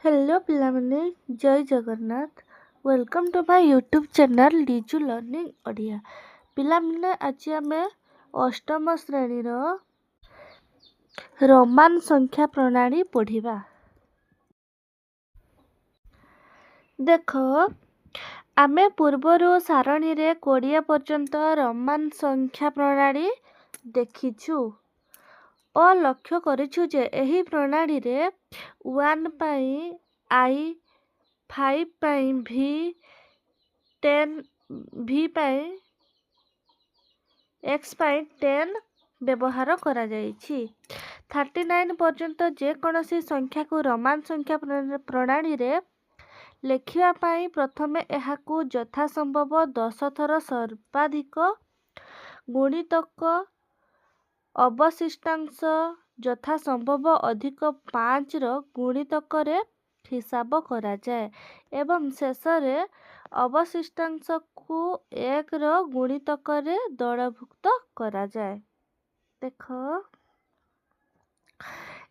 Hello पिलाମାନେ जय Jagannath welcome to my YouTube channel Diju learning Odia. पिलाମାନେ आज आम अष्टम श्रेणीर रोमान संख्या प्रणाली पढ़िबा। देख आमे पूर्वर सारणी रे 20 पर्यंत रोमान संख्या प्रणाली देखिछु ଓ ଲକ୍ଷ୍ୟ କରିଛୁ ଯେ ଏହି ପ୍ରଣାଳୀରେ 1 ପାଇଁ I, 5 ପାଇଁ V, 10 V ପାଇଁ X ପାଇଁ 10 ବ୍ୟବହାର କରାଯାଇଛି। 39 ପର୍ଯ୍ୟନ୍ତ ଯେକୌଣସି ସଂଖ୍ୟାକୁ ରୋମାନ ସଂଖ୍ୟା ପ୍ରଣାଳୀରେ ଲେଖିବା ପାଇଁ ପ୍ରଥମେ ଏହାକୁ ଯଥାସମ୍ଭବ 10 ଥର ସର୍ବାଧିକ ଗୁଣିତକ ଅବଶିଷ୍ଟାଂଶ ଯଥାସମ୍ଭବ ଅଧିକ 5ର ଗୁଣିତକରେ ହିସାବ କରାଯାଏ ଏବଂ ଶେଷରେ ଅବଶିଷ୍ଟାଂଶକୁ 1ର ଗୁଣିତକରେ ଦଳଭୁକ୍ତ କରାଯାଏ। ଦେଖ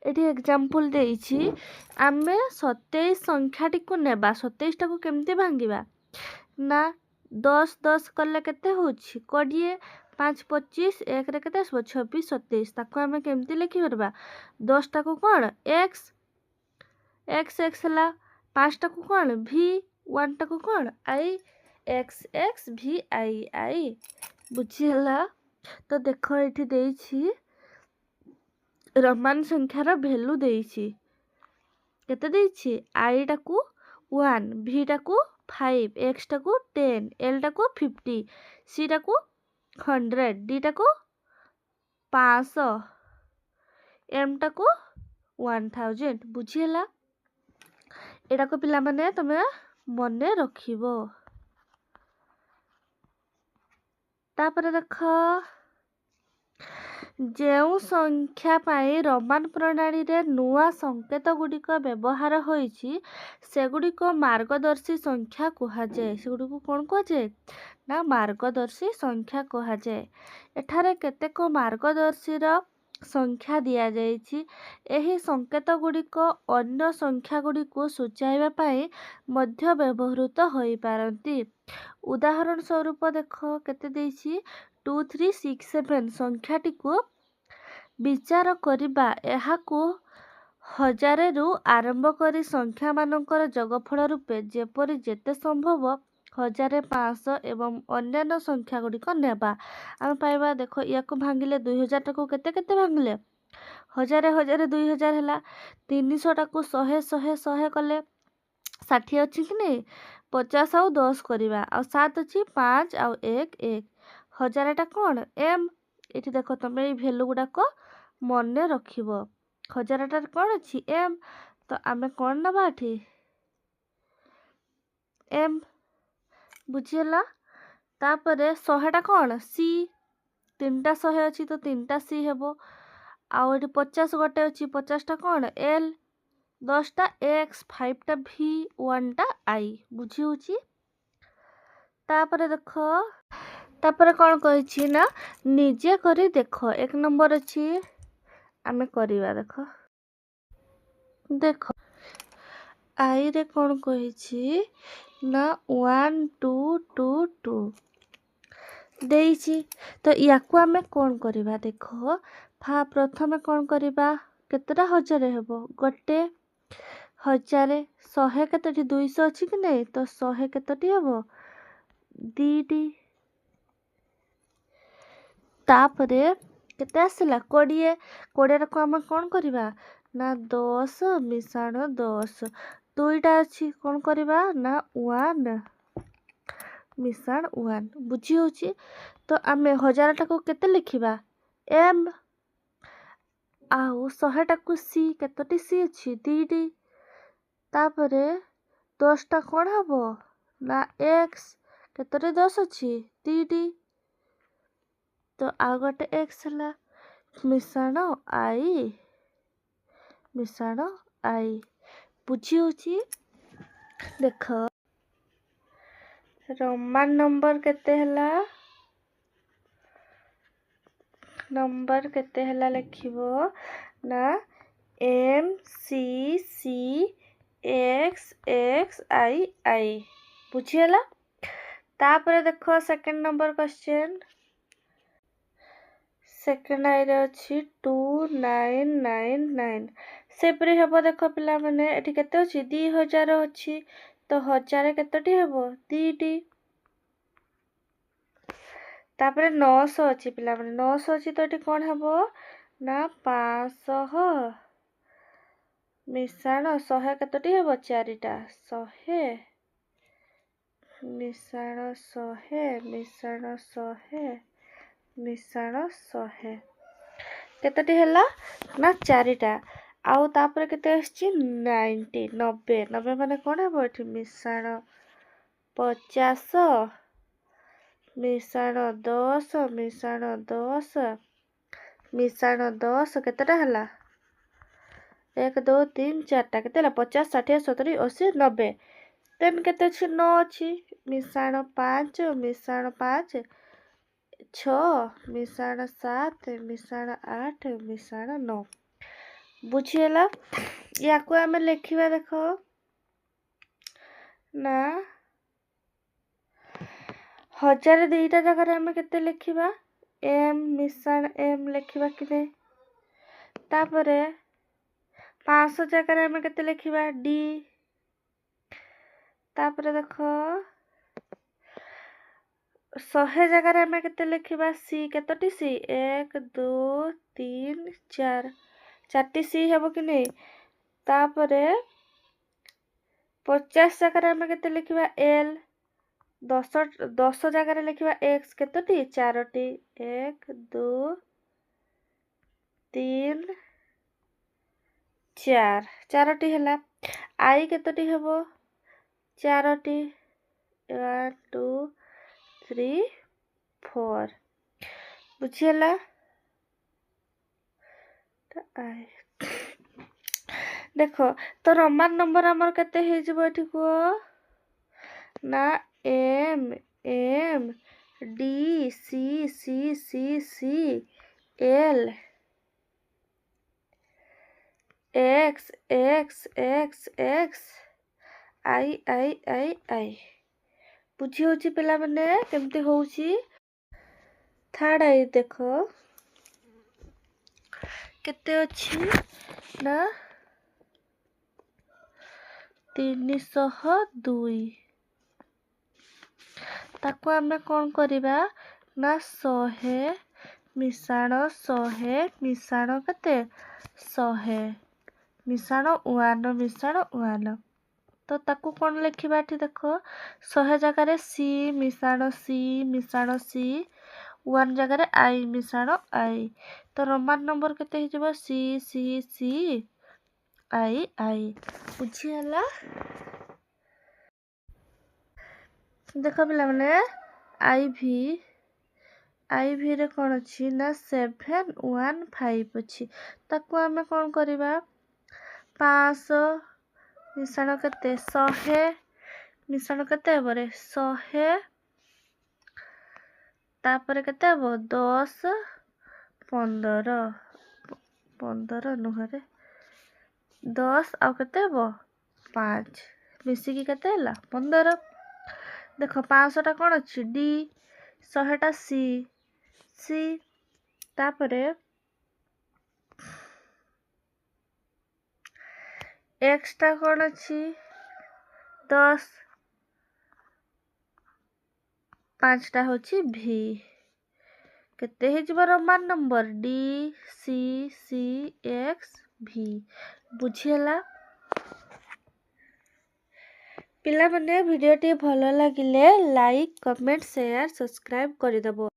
ଏଠି ଏକ୍ଜାମ୍ପଲ ଦେଇଛି। ଆମେ 27 ସଂଖ୍ୟାଟିକୁ ନେବା। 27ଟାକୁ କେମିତି ଭାଙ୍ଗିବା ନା 10 10 କଲେ କେତେ ହେଉଛି 20, 5 25, 1ରେ କେତେ ଆସିବ 26 27। ତାକୁ ଆମେ କେମିତି ଲେଖିପାରିବା 10ଟାକୁ କ'ଣ x x ହେଲା, 5ଟାକୁ କ'ଣ v, 1ଟାକୁ କ'ଣ i, x x v i i। ବୁଝିହେଲା? ତ ଦେଖ ଏଠି ଦେଇଛି ରୋମାନ ସଂଖ୍ୟାର ଭ୍ୟାଲୁ ଦେଇଛି। କେତେ ଦେଇଛି iଟାକୁ 1, vଟାକୁ 5, xଟାକୁ 10, lଟାକୁ 50, cଟାକୁ 100, dଟାକୁ 500, mଟାକୁ 1000। ବୁଝିହେଲା? ଏଟାକୁ ପିଲାମାନେ ତମେ ମନେ ରଖିବ। ତାପରେ ଦେଖ ଯେଉଁ ସଂଖ୍ୟା ପାଇଁ ରୋମାନ ପ୍ରଣାଳୀରେ ନୂଆ ସଂକେତ ଗୁଡ଼ିକ ବ୍ୟବହାର ହୋଇଛି ସେଗୁଡ଼ିକ ମାର୍ଗଦର୍ଶୀ ସଂଖ୍ୟା କୁହାଯାଏ। ସେଗୁଡ଼ିକୁ କ'ଣ କୁହାଯାଏ ନା ମାର୍ଗଦର୍ଶୀ ସଂଖ୍ୟା କୁହାଯାଏ। ଏଠାରେ କେତେକ ମାର୍ଗଦର୍ଶୀର ସଂଖ୍ୟା ଦିଆଯାଇଛି। ଏହି ସଂକେତ ଗୁଡ଼ିକ ଅନ୍ୟ ସଂଖ୍ୟା ଗୁଡ଼ିକୁ ସୂଚାଇବା ପାଇଁ ମଧ୍ୟ ବ୍ୟବହୃତ ହୋଇପାରନ୍ତି। ଉଦାହରଣ ସ୍ୱରୂପ ଦେଖ କେତେ ଦେଇଛି 2 3 6 7 ସଂଖ୍ୟାଟିକୁ ବିଚାର କରିବା। ଏହାକୁ 1000ରୁ ଆରମ୍ଭ କରି ସଂଖ୍ୟାମାନଙ୍କର ଯୋଗଫଳ ରୂପେ ଯେପରି ଯେତେ ସମ୍ଭବ 1000, 500 ଏବଂ ଅନ୍ୟାନ୍ୟ ସଂଖ୍ୟା ଗୁଡ଼ିକ ନେବା। ଆମେ ପାଇବା ଦେଖ ୟାକୁ ଭାଙ୍ଗିଲେ 2000ଟାକୁ କେତେ କେତେ ଭାଙ୍ଗିଲେ 1000 1000 2000 ହେଲା। 300ଟାକୁ 100 100 100 କଲେ 60 ଅଛି କି ନାହିଁ 50 ଆଉ 10 କରିବା ଆଉ 7 ଅଛି 5 ଆଉ 1 1। 1000ଟା କ'ଣ m। ଏଠି ଦେଖ ତମେ ଏଇ ଭ୍ୟାଲୁ ଗୁଡ଼ାକ ମନେ ରଖିବ। 1000ଟାରେ କ'ଣ ଅଛି m। ତ ଆମେ କ'ଣ ନେବା ଏଠି m। ବୁଝିହେଲା? ତାପରେ 100ଟା କ'ଣ c। 3ଟା 100 ଅଛି ତ 3ଟା c ହେବ। ଆଉ ଏଠି 50 ଗୋଟେ ଅଛି 50ଟା କ'ଣ l, 10ଟା x, 5ଟା v, 1ଟା i। ବୁଝି ହେଉଛି? ତାପରେ ଦେଖ ତାପରେ କ'ଣ କହିଛି ନା ନିଜେ କରି ଦେଖ। 1 ନମ୍ବର ଅଛି ଆମେ କରିବା। ଦେଖ ଦେଖ ଆଇରେ କ'ଣ କହିଛି ନା 1 2 2 2 ଦେଇଛି। ତ ୟାକୁ ଆମେ କ'ଣ କରିବା ଦେଖ ପ୍ରଥମେ କ'ଣ କରିବା କେତେଟା 1000 ହେବ ଗୋଟେ 1000। 100 କେତେଟି 200 ଅଛି କି ନାହିଁ ତ 100 କେତେଟି ହେବ 2ଟି। ତାପରେ କେତେ ଆସିଲା 20। 20ଟାକୁ ଆମେ କ'ଣ କରିବା ନା 10 ମିଶାଣ 10। 2ଟା ଅଛି କ'ଣ କରିବା ନା 1 ମିଶାଣ 1। ବୁଝି ହେଉଛି? ତ ଆମେ 1000ଟାକୁ କେତେ ଲେଖିବା m ଆଉ 100ଟାକୁ c। କେତୋଟି c ଅଛି 2ଟି। ତାପରେ 10ଟା କ'ଣ ହେବ ନା x। କେତୋଟି 10 ଅଛି 2ଟି। ତ ଆଉ ଗୋଟେ x ହେଲା ମିଶାଣ i ମିଶାଣ i। ବୁଝି ହେଉଛି? ଦେଖ ରୋମାନ ନମ୍ବର କେତେ ହେଲା ନମ୍ବର କେତେ ହେଲା ଲେଖିବ ନା m c c X X I I बुझीगला। तापर देख second number question second I रे अच्छी 2999 सेपरी हेब। देख पिला माने एठी केते अछि 2000 अछि तो 1000 केतोटी हेबो 2टी। तापर 900 अछि पिला माने 900 अछि तो एठी कोन हेबो ना 500 मिसाण 100 केतोटी हेबो 4टा 100 मिसाण 100 मिसाण 100 मिसाण 100 केतोटी हैला ना 4टा। आउ तापर केते आछि 90 90 माने कोन हेबो एठी मिसाण 50 मिसाण 10 मिसाण 10 मिसाण 10 केतेटा हैला 1 2 3 4टा केते हैला 50 60 70 80 90। देन केते अछि 9 अछि मिसाण 5 मिसाण 5 6 मिसाण 7 मिसाण 8 मिसाण 9 बुझीगला। या को आमे लिखिबा देखो ना 1000 दुईटा जगह रे आमे केते लिखिबा एम मिसाण एम लिखिबा कि नै। तापरे 500 जगह रे आमे केते लिखिबा डी। तापरे देखो 100 जगह रे आमे केते लिखिबा सी केतोटी सी 1 2 3 4 4टी सी हेबो कि नै। तापरे 50 जगह रे आमे केते लिखिबा एल 10 जगह रे लिखिबा एक्स केतोटी 4टी 1 2 3 4 4टी हैला। आई केतोटी हेबो 4टी 1 2 3 4 बुझीगला। आई देखो तो रोमान नंबर हमर केते हे जबो एठी को ना M M D C C C C L X X X X I I I I बुझी होची पिला माने केमती होची। थर्ड आई देखो केते अछि ना 302 ताको आमे कोन करिबा ना 100 मिसाण 100 मिसाण केते 100 मिसाण 1 मिसाण 1 तो ताको कोन लिखिबा एठी देखो 100 जगह रे सी मिसाण सी मिसाण सी 1 जगह रे आई मिसाण आई तो रोमान नंबर केते हे जबो सी सी सी आई आई बुझीगला। देखो पिला माने आईभी रे कोन अछि ना 715 अछि ताको आमे कोन करिबा 500 मिसाण केते 100 मिसाण केते हेबो रे 100 तापर केते हेबो 10 15 15 नुहरे 10 आउ केते हेबो 5 मिसी की केते हैला 15। देखो 500 टा कोन अछि डी 100 टा सी सी तापरे एक्स टा कोन अछि 10 5 टा होची भी केते हे जबो रोमान नंबर डी सी सी एक्स भी बुझीगला। पिला माने वीडियो टी भलो लागिले लाइक कमेंट शेयर सब्सक्राइब करि दबो।